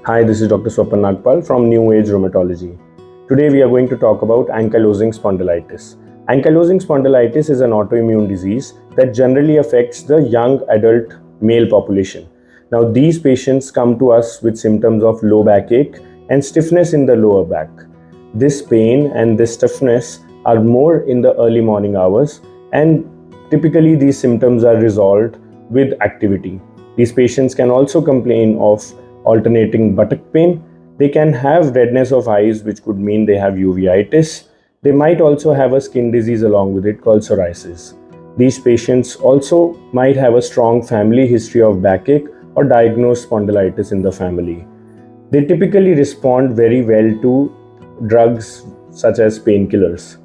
Hi, this is Dr. Swapan Nagpal from New Age Rheumatology. Today we are going to talk about Ankylosing Spondylitis. Ankylosing Spondylitis is an autoimmune disease that generally affects the young adult male population. Now these patients come to us with symptoms of low backache and stiffness in the lower back. This pain and this stiffness are more in the early morning hours, and typically these symptoms are resolved with activity. These patients can also complain of alternating buttock pain. They can have redness of eyes, which could mean they have uveitis. They might also have a skin disease along with it called psoriasis. These patients also might have a strong family history of backache or diagnosed spondylitis in the family. They typically respond very well to drugs such as painkillers.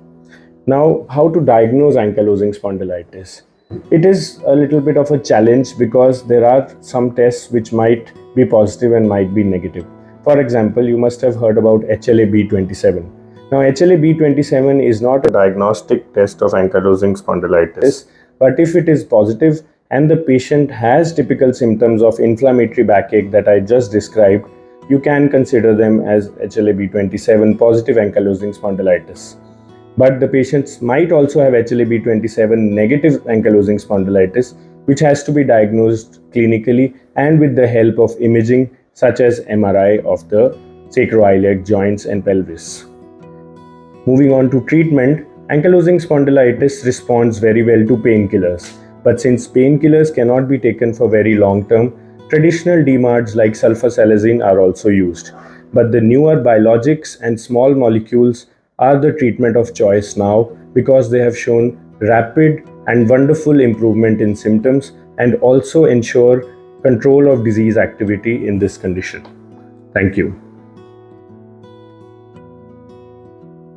Now, how to diagnose ankylosing spondylitis? It is a little bit of a challenge because there are some tests which might be positive and might be negative. For example, you must have heard about HLA-B27. Now, HLA-B27 is not a diagnostic test of ankylosing spondylitis, but if it is positive and the patient has typical symptoms of inflammatory backache that I just described, you can consider them as HLA-B27 positive ankylosing spondylitis. But the patients might also have HLA-B27 negative ankylosing spondylitis, which has to be diagnosed clinically and with the help of imaging such as MRI of the sacroiliac joints and pelvis. Moving on to treatment, ankylosing spondylitis responds very well to painkillers. But since painkillers cannot be taken for very long term, traditional DMARDs like sulfasalazine are also used. But the newer biologics and small molecules are the treatment of choice now because they have shown rapid and wonderful improvement in symptoms and also ensure control of disease activity in this condition. Thank you.